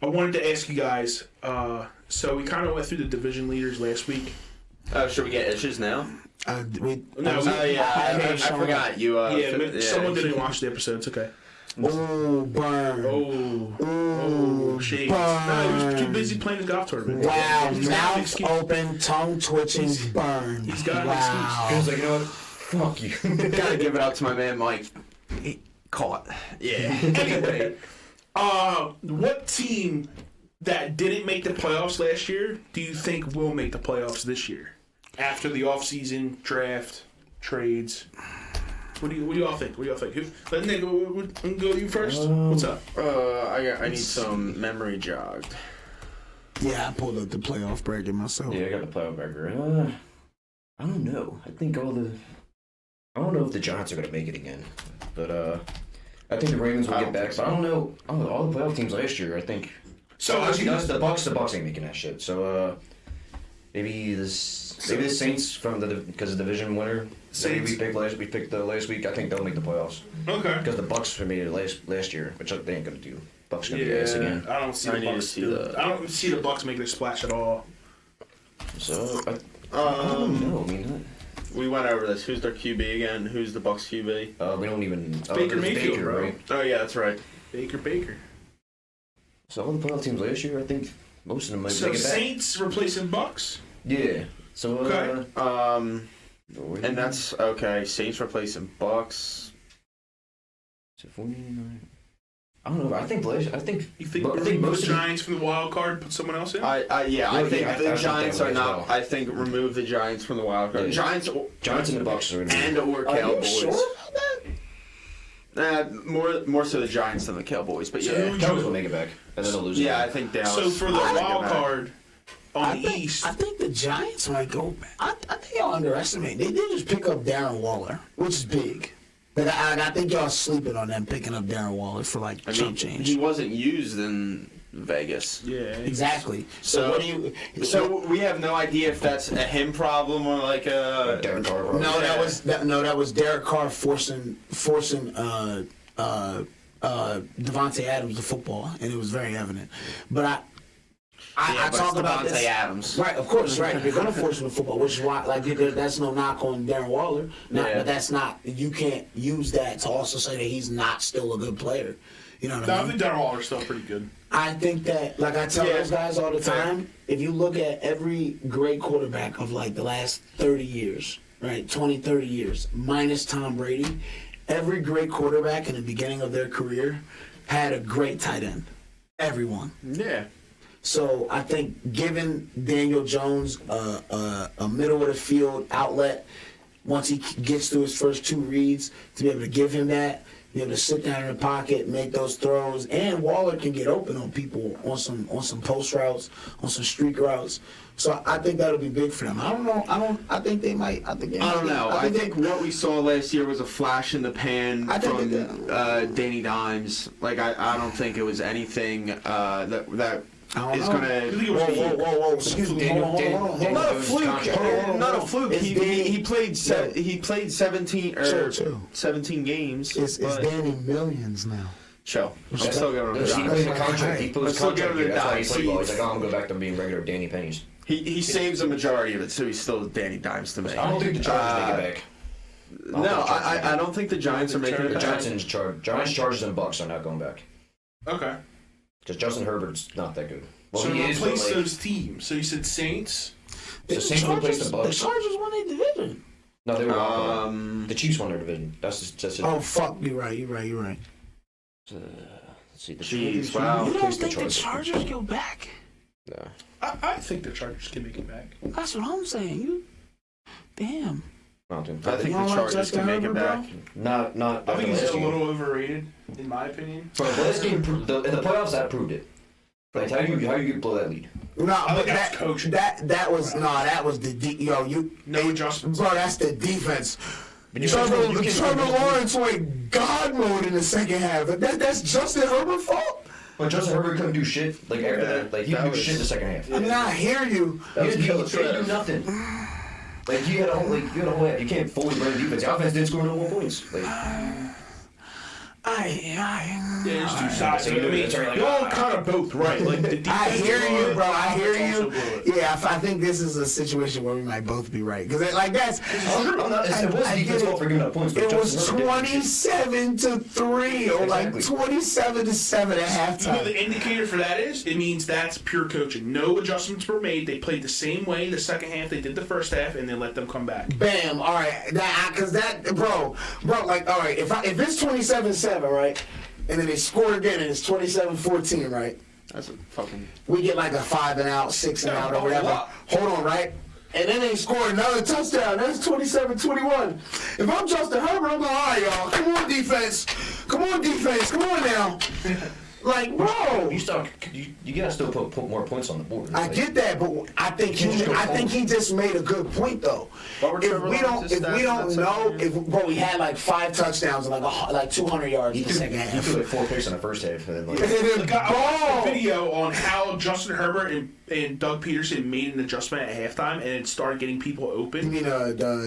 I wanted to ask you guys. So we kind of went through the division leaders last week. Should we get issues now? I forgot you. Someone didn't watch the episode. It's okay. Oh, burn. Shades. Burn. No, he was too busy playing his golf tournament. Wow, He's got an mouth excuse. open, tongue twitching, burn. He's got an wow. I was like, you know what? Fuck you. Gotta give it up to my man Mike. He caught. Yeah. Anyway, what team that didn't make the playoffs last year do you think will make the playoffs this year? After the offseason, draft, trades. What do y'all think? Who? Let Nick go you first. What's up? I need some memory jogged. Yeah, I pulled up the playoff bracket myself. Yeah, I got the playoff bracket. I don't know. I don't know if the Giants are going to make it again. But I think the Ravens will get back. But I don't know. All the playoff teams last year, I think. So actually, that's the Bucks. The Bucks ain't making that shit. So maybe the Saints because the division winner. Saints. We picked the last week. I think they'll make the playoffs. Okay. Because the Bucks made it last year, which they ain't gonna do. Bucks gonna be ass again. I don't see the Bucks. I don't see the Bucks making a splash at all. So I don't know. I mean, we went over this. Who's their QB again? Who's the Bucks QB? we don't even. Baker Mayfield, Baker, bro. right? Oh yeah, that's right. Baker. So all the playoff teams last year, I think most of them might So make it back. Saints replacing Bucks. Yeah. So Okay. And that's okay. Saints replacing Bucks. So 49. I don't know. I think You think most the of the Giants from the wild card put someone else in? I think I the think Giants they are will as not. well. I think remove the Giants from the wild card. Yeah. Giants and the Bucks are gonna and be. or Are you Cowboys. sure about that? More so the Giants than the Cowboys, but So yeah. who- Cowboys will make it back, and then they'll lose. Yeah, I again. think Dallas. So for the will make it wild back. card on the East, I think the Giants might go back. I think y'all underestimate. They did just pick up Darren Waller, which is big. But I think y'all sleeping on them picking up Darren Waller for like chump change. He wasn't used in Vegas. yeah, Exactly. So what do you? So we have no idea if that's a him problem or like a. Derek Carr. probably. that was Derek Carr forcing Devontae Adams to football, and it was very evident. But I talk about this. Adams. Right, of course, right. They're gonna force him to football, which is why, like, that's no knock on Darren Waller. But that's not. You can't use that to also say that he's not still a good player. You know what I I mean? think Darren Waller's still pretty good. I think that, like I tell those guys all the time, if you look at every great quarterback of like the last 30 years, right, 20, 30 years, minus Tom Brady, every great quarterback in the beginning of their career had a great tight end. Everyone. Yeah. So I think giving Daniel Jones a middle of the field outlet, once he gets through his first two reads, to be able to give him that, be able to sit down in the pocket, make those throws, and Waller can get open on people on some post routes, on some streak routes. So I think that'll be big for them. I don't know. I think they might. I don't know. I think what we saw last year was a flash in the pan from Danny Dimes. Like I don't think it was anything that is going to. Whoa! Excuse me. Hold on. Not a fluke. Not a fluke. He played 17 games. It's Danny Millions now. Chill. I'm still giving him He played the contract. He put his still giving contract. him That's why he dimes. played ball. He's like, I'm gonna go back to being regular Danny Pennies. He saves a majority of it, so he's still Danny Dimes to me. I don't think the Giants make it back. No, I don't think the Giants are making it The back. Giants in charge. Giants, Chargers, and Bucks are not going back Okay. because Justin Herbert's not that good. Well, So he is, but replace like, those teams. So you said Saints. the Saints will replace the The Bucks. Chargers won their division. No, they were the Chiefs won their division. That's it. Oh fuck! You're right. Let's see. The Jeez, wow. You don't Please, think the Chargers go back? No. I think the Chargers can make it back. That's what I'm saying. Damn. I think You the don't like Chargers Justin can make it Herbert, back. Not. I think he's last a game. little overrated, in my opinion. But the last game, in the playoffs, that proved it. Like, how do you blow that lead? No, I but think that's coaching. that was the No adjustments. bro. That's the defense. But you Trevor Lawrence went God mode in the second half. That's Justin Herbert's fault. But Justin Herbert couldn't do shit. Like after that, like he didn't do shit in the second half. I mean, I hear you. He didn't do nothing. Like you had a whole half. You can't fully run the defense. The offense didn't score no more points. Like I Yeah, there's two sides. So I mean, y'all kind of both right. Like the defense. I hear you, bro. I hear you. Also Yeah, I think this is a situation where we might both be right because, like, that's. It was defense fault for giving up points, but It was Justin Herbert didn't. 27-3 or like Exactly. 27-7 at You know halftime. the indicator for that is? It means that's pure coaching. No adjustments were made. They played the same way the second half they did the first half, and then let them come back. Bam! All right, bro, like, all right, if it's 27-7, right, and then they score again and it's 27-14, right? That's a fucking. We get like a 5 and out, 6 and out, or a whatever. lot. Hold on, right? And then they score another touchdown. That's 27-21. If I'm Justin Herbert, I'm going, all right, y'all. Come on, defense. Come on, defense. Come on now. Like, bro. You gotta still put more points on the board. I get that, but I think he just made a good point though. If we don't know, we had like 5 touchdowns and like 200 yards in the second half. He threw like 4 picks in the first half, and then like. I watched a video on how Justin Herbert and Doug Peterson made an adjustment at halftime, and it started getting people You open. mean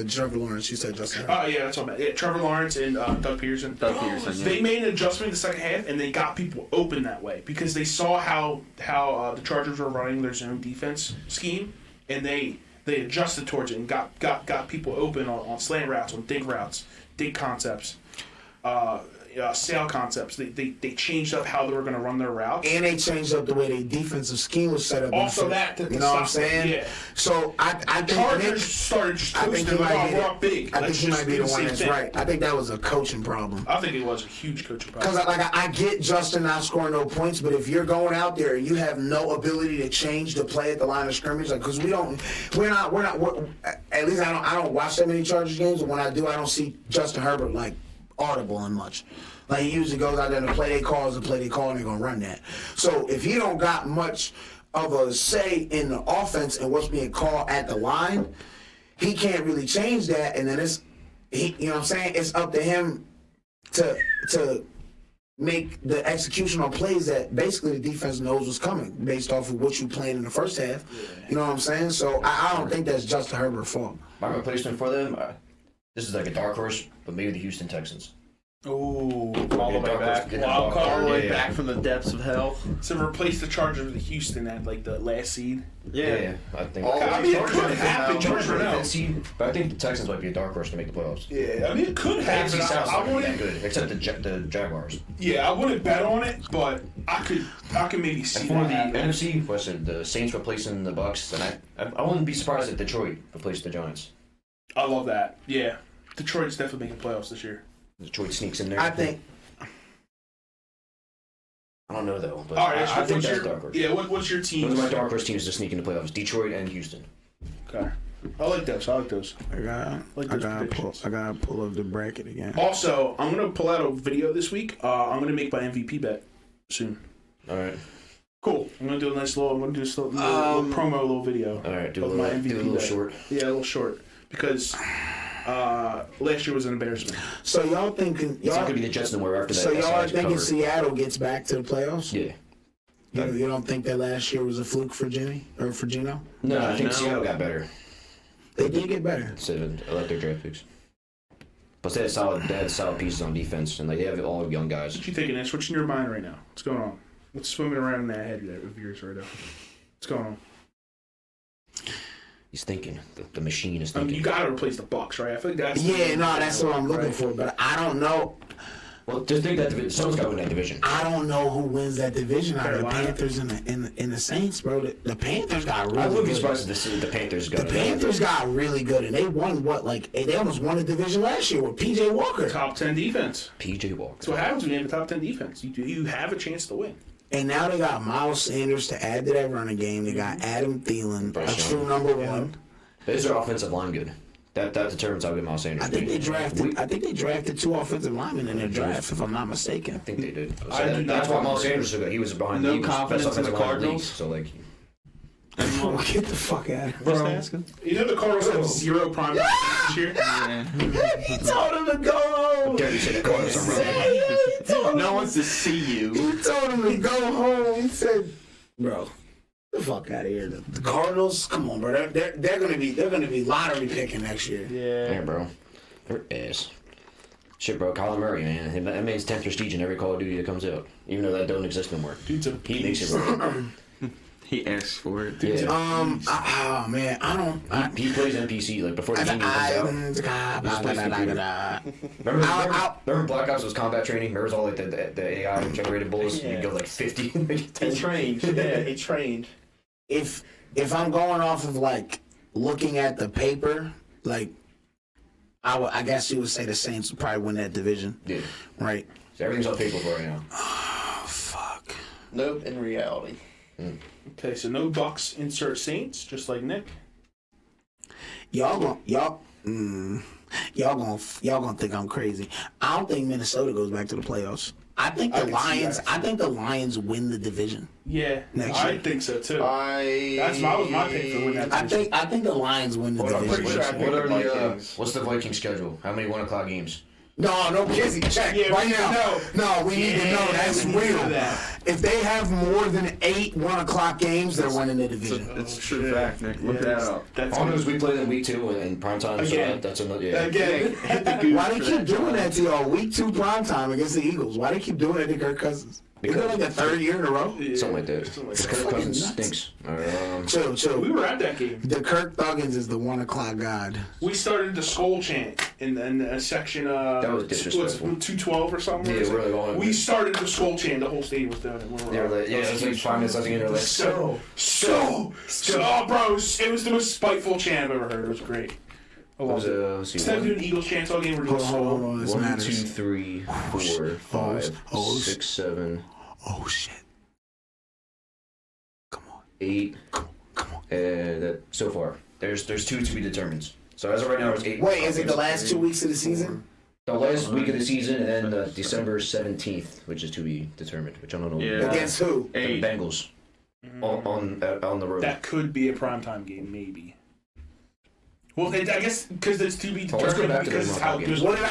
Trevor Lawrence? You said Justin Herbert. Oh yeah, that's what I meant. Yeah, Trevor Lawrence and Doug Peterson. Yeah. They made an adjustment in the second half, and they got people open that way because they saw how the Chargers were running their zone defense scheme, and they adjusted towards it and got people open on slant routes, on dig concepts, sail concepts. They changed up how they were going to run their routes. And they changed up the way their defensive scheme was set up. Also, you know what I'm saying? Yeah. So I think Chargers Nick, started just I think coasting. he Like, might oh, be we're up big. I think Let's he just might be do the the one same that's thing. right. I think that was a coaching problem. I think it was a huge coaching problem. Because I get Justin not scoring no points, but if you're going out there and you have no ability to change the play at the line of scrimmage, like because we're at least I don't watch that many Chargers games, but when I do, I don't see Justin Herbert like audible in much. Like he usually goes out there to play they calls and play they call and they're gonna run that. So if he don't got much of a say in the offense and what's being called at the line, he can't really change that, and then you know what I'm saying? It's up to him to make the execution on plays that basically the defense knows what's coming based off of what you played in the first half. You know what I'm saying? So I don't think that's Justin Herbert's fault. My replacement for them, this is like a dark horse, but maybe the Houston Texans. Oh, All the way back. Wild card. All the way Yeah. back from the depths of hell. So replace the Chargers with Houston at like the last seed. Yeah, I think. I mean, it could happen. Chargers You are never know. the 5th seed, but I think the Texans might be a dark horse to make the playoffs. Yeah, I mean, it could happen. AFC South's I not gonna be that wouldn't. good, except the Jaguars. Yeah, I wouldn't bet on it, but I could maybe see And for that the happen. NFC, what's it? The Saints replacing the Bucks, and I wouldn't be surprised if Detroit replaced the Giants. I love that. Yeah, Detroit's definitely making playoffs this year. Detroit sneaks in there. I think I don't know though, but All right, I think what's that's your dark horse. yeah? What's your team? Those are my dark horse teams to sneak into playoffs: Detroit and Houston. Okay, I like those. I gotta pull up the bracket again. Also, I'm gonna pull out a video this week. I'm gonna make my MVP bet soon. All right, Cool. I'm gonna do a nice little. I'm gonna do a little promo, little video. all right. Do a of my little, MVP do a little bet. short. Yeah, a little short because last year was an embarrassment. So y'all thinking It's not gonna be the Jets no more after that. So y'all are SIH thinking cover. Seattle gets back to the playoffs? Yeah. You don't think that last year was a fluke for Jimmy or for Gino? No, I think No. Seattle got better. They did get better. Instead of electric draft picks. Plus, they had solid pieces on defense, and they have all young guys. What you thinking, Ash? What's in your mind right now? What's going on? What's swimming around in that head of yours right now? What's going on? He's thinking. The machine is I mean, thinking. you gotta replace the Bucks, right? I feel like that's That's what I'm looking for. But I don't know. Well, just think that someone's got to win that division. I don't know who wins that division out of the Carolina. Panthers and the Saints, bro. The Panthers got really I wouldn't be good. surprised if the Panthers got The Panthers got really good, and they won they almost won the division last year with P.J. Walker. top 10 defense. P.J. Walker. That's what happens when you have a top 10 defense. You have a chance to win. And now they got Miles Sanders to add to that running game. They got Adam Thielen, a true number one. Is their offensive line good? That determines how good Miles Sanders I think they drafted 2 offensive linemen in their draft, if I'm not mistaken. I think they did. So I do that's not why Miles Sanders was so good. He was behind. No he was confidence best in the offensive line league, Cardinals? So like, Get the fuck out of here. Just asking. You know the Cardinals have 0 prime this year? Yeah. He told him to go home. Gary said the Cardinals are running. No one's to see you. He told him to go home. He said, "Bro, the fuck out of here." The Cardinals, come on, bro. They're gonna be lottery picking next year. Yeah, bro. They're ass. Shit, bro, Kyler Murray, man. That man's 10th prestige in every Call of Duty that comes out. Even though that don't exist no more. Dude's a He makes it right. He asks for it. Yeah. Oh man, I don't. He plays NPC, like, before the game comes out. Remember Black Ops was combat training? Remember it was all, like, the AI generated bullets? You go, like, 50. He trained. Yeah, he trained. If I'm going off of, like, looking at the paper, like, I guess you would say the Saints would probably win that division. Yeah. Right? So everything's on paper for right now. Oh, fuck. Nope, in reality. Okay, so no Bucks, insert Saints, just like Nick. Y'all gonna think I'm crazy. I don't think Minnesota goes back to the playoffs. I think the Lions win the division. Yeah, Next I year. think so too. That was my pick for winning that division. I think the Lions win the I'm division. pretty sure I picked the Vikings. What's the Viking schedule? How many 1 o'clock games? No, Kizzy, check Yeah, right we now. know. No, we need to know. That's we need to real. know that. If they have more than 8 1 o'clock games, they're winning the division. It's a true fact, Nick. Look that up. That's All I know is we played in week 2 in prime time, Again. so that's another. Yeah. Again, hit the goose Why they for keep that, doing John. that to y'all? Week 2 primetime against the Eagles. Why they keep doing that to Kirk Cousins? Is that like the third year in a row? Yeah, Something like that. something like Because that. Kirk Cousins nuts. stinks. Chill. We were at that game. The Kirk Thuggins is the 1 o'clock god. We started the skull chant in a section. That was disrespectful. 212 or something. Yeah, really long. We started the skull chant. The whole stadium was doing it. They were like, yeah, it was like 5 minutes left in the game. They're like, Oh, bro, it was the most spiteful chant I've ever heard. It was great. I loved it. let's see, Instead of doing Eagles chants all game, we're doing Hold skull. on. This 1, 2, matters. 3, 4, 5, Hose. 6, 7, Oh, shit. Come on. 8. Come on. So far, there's 2 to be determined. So as of right now, it's 8. Wait, is it the last 2 weeks of the season? The last week of the season, and then December 17th, which is to be determined, which I don't know. Yeah. Against who? The 8. Bengals on the road. That could be a primetime game, maybe. Well, I guess because it's to be Well, let's go determined back to because the it's how games. good. What did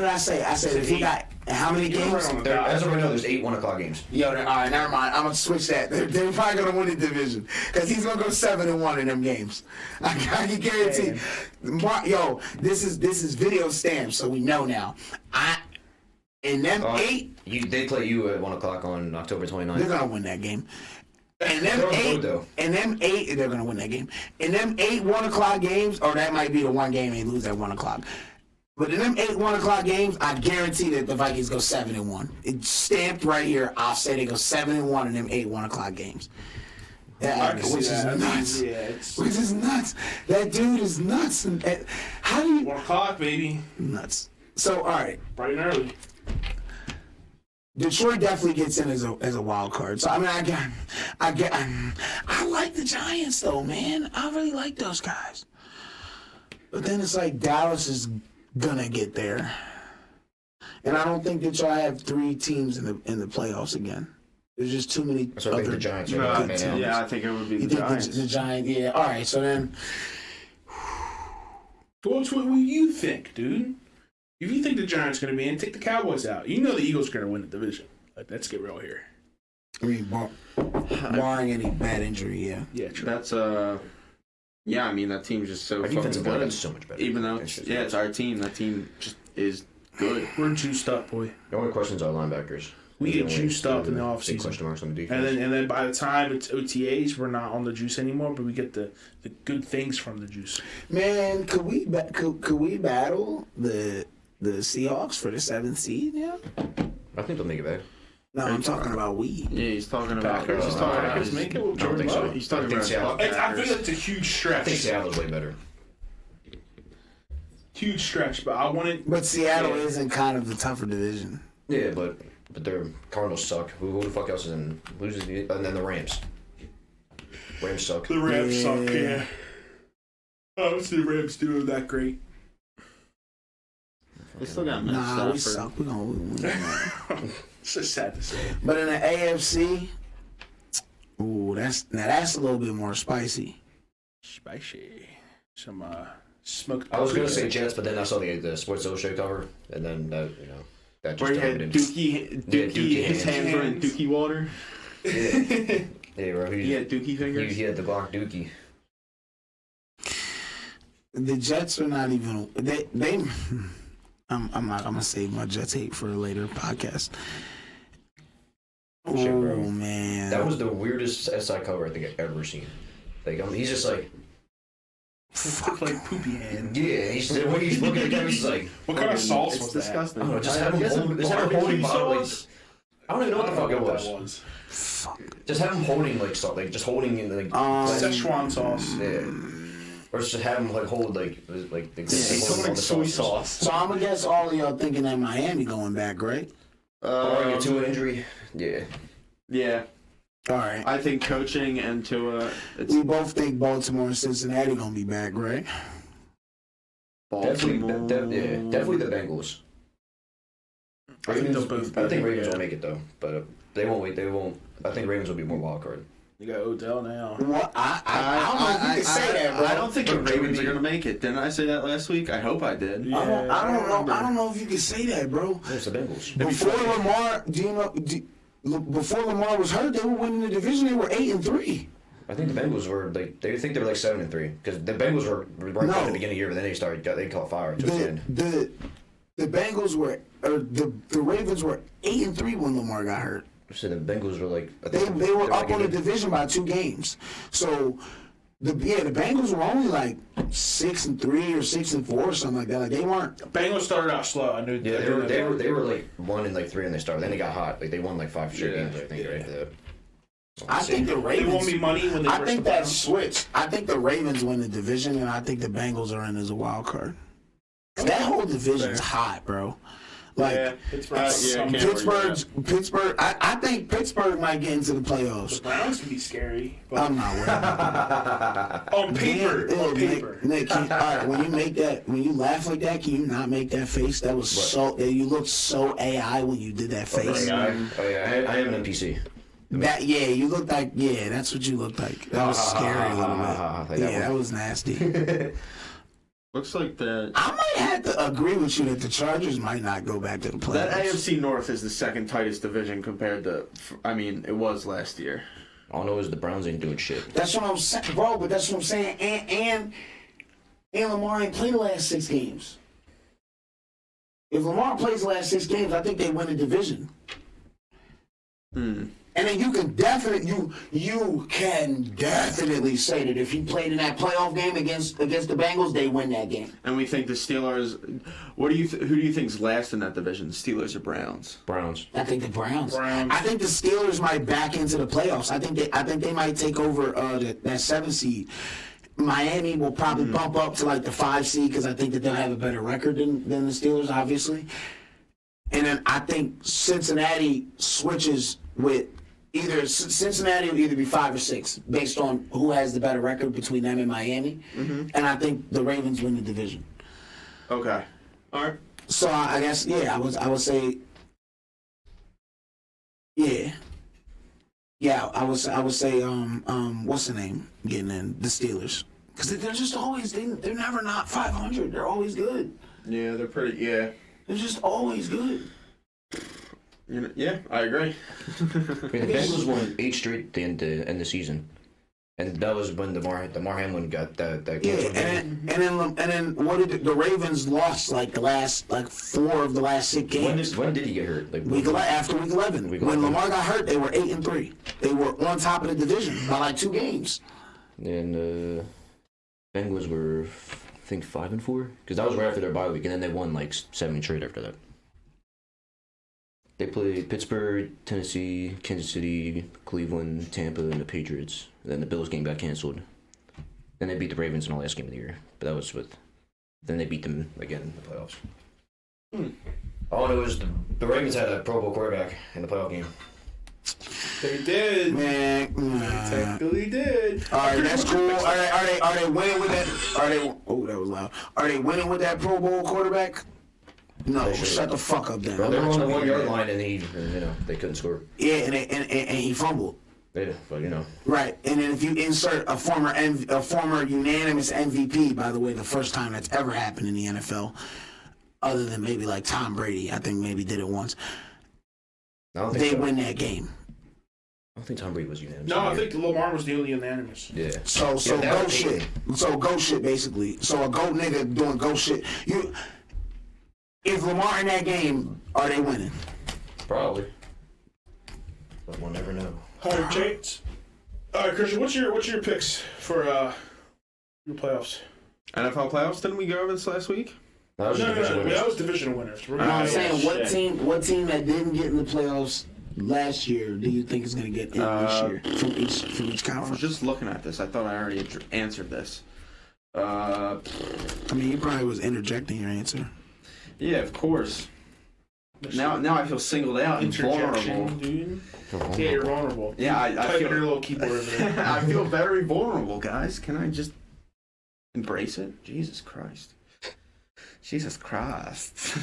I say? I said if he got how many You were games? right on the There, dot. as of right now, there's 8 1 o'clock games. Yo, all right, never mind. I'm gonna switch that. They're probably gonna win the division because he's gonna go 7-1 in them games. I can guarantee. Yo, this is video stamped, so we know now. In them 8, They play you at 1 o'clock on October 29th. they're gonna win that game. And them They're on the 8, road, though. and them 8, they're gonna win that game. In them 8 1 o'clock games, or that might be the one game they lose at 1 o'clock. But in them 8 1 o'clock games, I guarantee that the Vikings go 7-1. It's stamped right here. I'll say they go 7-1 in them 8 1 o'clock games. I can see Which is that. nuts. Yeah, it's Which is nuts. That dude is nuts. And how do you 1 o'clock, baby. nuts? So all right. Bright and early. Detroit definitely gets in as a wild card. So I mean, I like the Giants though, man. I really like those guys. But then it's like Dallas is gonna get there, and I don't think that y'all have 3 teams in the playoffs again. There's just too many. So I think other the Giants are No, going to win. yeah, I think it would be You the think Giants. the Giants? Yeah. All right. So then, What you think, dude? If you think the Giants are going to be in, take the Cowboys out. You know the Eagles are going to win the division. Let's get real here. I mean, barring any bad injury, yeah. Yeah, true. That's yeah. I mean, that team's just so Our fucking defensive line good. is so much better. Even though it's our team, that team just is good. We're juiced up, boy. The only questions are linebackers. We Those are get the only juiced up in the big offseason. question marks on the defense. And then by the time it's OTAs, we're not on the juice anymore, but we get the good things from the juice. Man, could we battle the Seahawks for the 7th seed? Yeah. I think they'll make it back. No, I'm talking about we. Yeah, he's talking about. Packers. He's talking about. Packers make it with I don't Jordan think so. Love. He's talking I think about. Seattle. Buck I feel Packers. like it's a huge I stretch. think Seattle's way better. Huge stretch, but I want it. But Seattle isn't kind of the tougher division. Yeah, but their Cardinals suck. Who the fuck else is in? And then the Rams. Rams suck. The Rams Yeah. suck, yeah. I don't see the Rams doing that great. They still got Matt Nah, we Stafford. suck. We gonna win. It's just sad to say. But in the AFC, ooh, that's a little bit more spicy. Spicy. Some smoked. I was gonna say Jets, but then I saw the Sports Illustrated cover, and then that just Where he turned had into Dookie, his hands were in Dookie water. yeah, bro. He had Dookie fingers. He had the Glock Dookie. The Jets are not even. They I'm not. I'm gonna save my Jets hate for a later podcast. Shit, Oh bro. man, That was the weirdest SI cover I think I've ever seen. Like, he's just like, Look like poopy hand. yeah. When he's looking at him, he's like, What kind of sauce It's was that? disgusting. I don't know. Just have I him guess hold, it's just have him holding barbecue bottle, like, sauce. I don't even know what the fuck it what was. that was. fuck. Just have him holding like salt, like just holding in like, Szechuan sauce. yeah. Or just have him like hold like the He's holding all like the soy sauces. sauce. So I'm gonna guess all of y'all thinking that Miami going back, right? Barring a Tua injury, yeah. Yeah, All right. I think coaching and Tua. It's We both think Baltimore and Cincinnati gonna be back, right? Baltimore. Definitely the Bengals. I think they'll both be I think Ravens yeah. will make it though, but they won't wait. They won't. I think Ravens will be more wild card. You got Odell now. What? I don't know if you can say that, bro. I don't think the But Ravens maybe- are gonna make it. Didn't I say that last week? I hope I did. Yeah. I don't know. I don't know if you can say that, bro. It's the Bengals. Before Lamar, before Lamar was hurt, they were winning the division. They were 8-3. I think the Bengals were like they think they were like 7-3 because the Bengals were right No. at the beginning of the year, but then they caught fire towards the end. The Bengals were, or the Ravens were 8-3 when Lamar got hurt. So the Bengals were like I They think were up like on the in division by 2 games. So the Bengals were only like 6-3 or 6-4 or something like that. Like they weren't. Bengals started out slow. I knew. Yeah, they were like 1-3 and they started. Then they got hot. Like they won like 5 straight games. I think right after that. I think the They Ravens. won me money when they. I versed think the that Browns. switch. I think the Ravens win the division, and I think the Bengals are in as a wild card. That whole division's hot, bro. Like Yeah, Pittsburgh. Pittsburgh. I think Pittsburgh might get into the The playoffs. Browns can be scary. But I'm not worried. on paper, Yeah, on Nick, paper. Nick, all right, when you laugh like that, can you not make that face? That was you looked so AI when you did that face. I am an NPC. You looked like, that's what you looked like. That was scary a little bit. Yeah, that was nasty. Looks like that. I might have to agree with you that the Chargers might not go back to the playoffs. That AFC North is the second tightest division compared to. I mean, it was last year. All I know is the Browns ain't doing shit. That's what I'm saying, bro. But that's what I'm saying. And Lamar ain't played the last 6 games. If Lamar plays the last 6 games, I think they win the division. And then you can definitely say that if he played in that playoff game against the Bengals, they win that game. And we think the Steelers. Who do you think's last in that division? Steelers or Browns? Browns. I think the Browns. Browns. I think the Steelers might back into the playoffs. I think they might take over that 7 seed. Miami will probably bump up to like the 5 seed because I think that they'll have a better record than the Steelers, obviously. And then I think Cincinnati switches with Cincinnati will either be 5 or 6 based on who has the better record between them and Miami. And I think the Ravens win the division. Okay. All right. So I guess I would say I would say what's the name getting in the Steelers because they're just always they're never not 500. They're always good. Yeah, they're pretty. Yeah. They're just always good. Yeah, I agree. I mean, the Bengals won 8 straight at the end of the season, and that was when the Damar Hamlin got that canceled game. And then what did the Ravens lost like the last 4 of the last 6 games? When did he get hurt? Like After week 11. Week When 11. Lamar got hurt, they were 8-3. They were on top of the division by like 2 games. And Bengals were, I think, 5-4 because that was right after their bye week, and then they won like 7 straight after that. They played Pittsburgh, Tennessee, Kansas City, Cleveland, Tampa, and the Patriots. And then the Bills game got canceled. Then they beat the Ravens in the last game of the year, but that was with. Then they beat them again in the playoffs. All I know is the Ravens had a Pro Bowl quarterback in the playoff game. They did. Man, Technically did. all right, that's cool. Are they winning with that? Oh, that was loud. Are they winning with that Pro Bowl quarterback? No, They should. shut the fuck up then. Well, they were on the 1 yard line, and they couldn't score. Yeah, and he fumbled. Yeah, but Right, and then if you insert a former unanimous MVP, by the way, the first time that's ever happened in the NFL, other than maybe like Tom Brady, I think maybe did it once. I don't think They so. win that game. I don't think Tom Brady was unanimous. No, I think Lamar was the only unanimous. Yeah. So Yeah, that go was shit. So go shit basically. So a goat nigga doing go shit. If Lamar in that game, are they winning? Probably. But we'll never know. Higher chance. All right, Christian, what's your picks for your playoffs? NFL playoffs? Didn't we go over this last week? That was No, division winners. that was divisional winners. No, I'm saying shit. what team that didn't get in the playoffs last year do you think is going to get in this year from each I was conference? just looking at this. I thought I already answered this. I mean, you probably was interjecting your answer. Yeah, of course. Now I feel singled out and vulnerable. Dude. Yeah, you're vulnerable. Yeah, I Type feel in your little keyboard over there. I feel very vulnerable, guys. Can I just embrace it? Jesus Christ. Jesus Christ.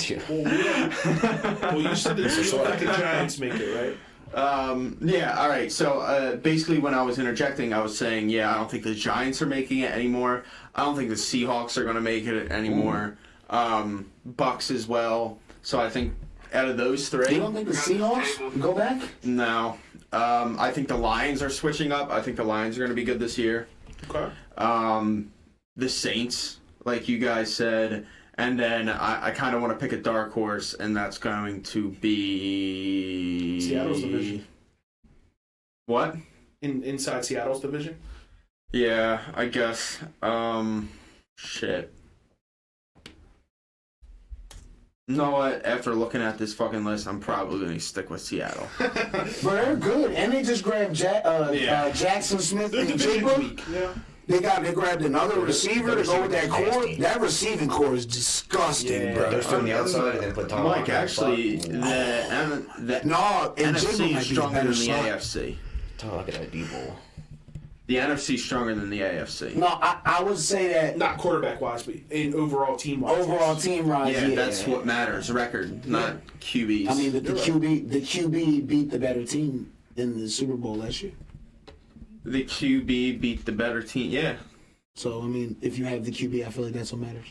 Yeah. Well, you said that you don't think the Giants make it, right? Yeah, all right. So basically, when I was interjecting, I was saying, yeah, I don't think the Giants are making it anymore. I don't think the Seahawks are going to make it anymore. Bucks as well. So I think out of those three, You don't think the Seahawks go back? no. I think the Lions are switching up. I think the Lions are going to be good this year. Okay. The Saints, like you guys said, and then I kind of want to pick a dark horse, and that's going to be Seattle's division. What? Inside Seattle's division. Yeah, I guess. Shit. You know what? After looking at this fucking list, I'm probably going to stick with Seattle. But they're good, and they just grabbed Jackson Smith Their and division's Jigba. weak. Yeah. They grabbed another receiver to go with that core. That receiving core is disgusting, Yeah, bro. They're still on the outside and then put Tom Mike, Lockett on actually, spot. No, and Jigba NFC might is be a stronger better than the slot. AFC. Tom Lockett at D-Bowl. The NFC is stronger than the AFC. No, I would say that Not quarterback wise, but in overall team wise. overall team rise. Yeah, that's what matters. Record, not QBs. I mean, the QB beat the better team in the Super Bowl last year. the QB beat the better team. Yeah, So I mean, if you have the QB, I feel like that's what matters.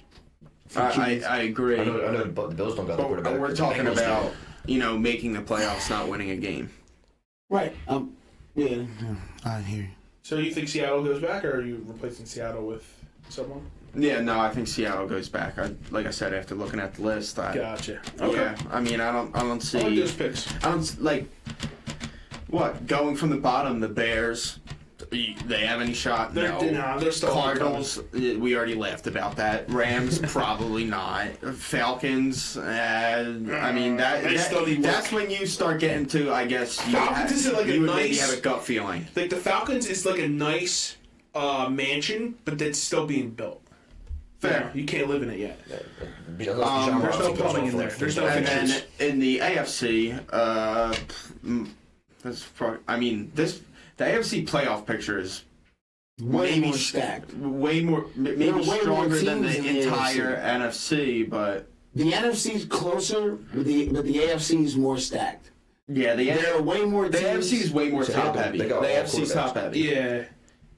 For I QBs. agree. I know the Bills don't got the But quarterback. we're The talking Bengals about, do. making the playoffs, not winning a game. Right. Yeah. I hear you. So you think Seattle goes back, or are you replacing Seattle with someone? Yeah, no, I think Seattle goes back. Like I said, after looking at the list, Gotcha. Okay. yeah, I mean, I don't I like see. those picks. I don't like what going from the bottom. The Bears, they have any shot? They're still Cardinals, we already laughed about that. Rams, probably not. Falcons, I mean They still need that's when you start getting to, I guess, Falcons is like you a would maybe nice- have a gut feeling. Like the Falcons is like a nice mansion, but that's still being built. Fair. You can't live in it yet. There's no plumbing in there. There's no And fixtures. then in the AFC, the AFC playoff picture is Way more stacked. way more, maybe There are way more stronger than teams the in the entire NFC, but The NFC's closer, but the AFC is more stacked. yeah, There are way more the teams. AFC is way more So top they heavy. got The all AFC is quarterbacks. top heavy. Yeah.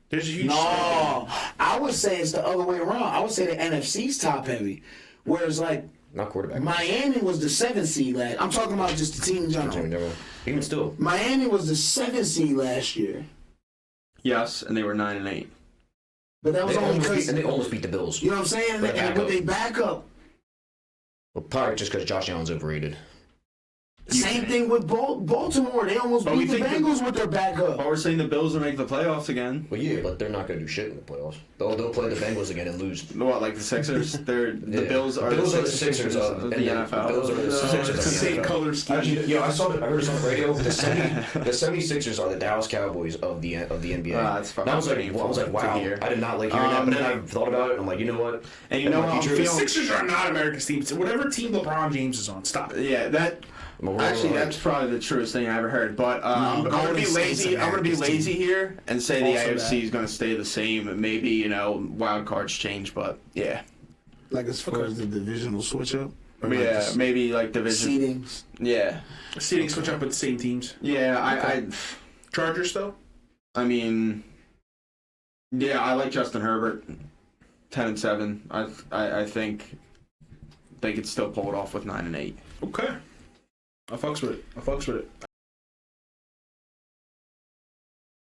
There's a huge. No, I would say it's the other way around. I would say the NFC's top heavy, whereas like Not quarterback. Miami was the 7th seed last. I'm talking about just the team in general. Even still. Miami was the 7th seed last year, Yes, and they were 9-8. but that was They only almost, because they almost beat the Bills. you know what I'm saying. With And with they backup, Well, probably just because Josh Allen's overrated. same thing with Baltimore. They almost But we beat the think Bengals with their backup. But we're saying the Bills will make the playoffs again. Well, yeah, but they're not going to do shit in the playoffs. They'll play the Bengals again and lose. What, like the Sixers? The Yeah. Bills are Bills the are the Sixers of the yeah, NFL. Bills are the Sixers of It's the the same NFL. color scheme. I heard it on the radio. The 76ers are the Dallas Cowboys of the NBA. That's fucking And I was like, painful wow, to hear. I did not like hearing that. But then I thought about it, and I'm like, you know what? And you know what? I'm The feeling. Sixers are not America's team. So whatever team LeBron James is on, stop it. Yeah, that. Actually, that's probably the truest thing I ever heard. But I'm gonna Golden be State's lazy. I'm gonna be America's lazy here and say the Also AFC is gonna stay the same. Maybe wild cards change, but yeah, Like as far as the divisional switch up. Or like yeah, the maybe like division. seedings. Yeah, Seating switch up with the same teams. yeah. Chargers though. I mean, yeah, I like Justin Herbert. 10-7. I think they could still pull it off with 9-8. Okay. I fucks with it.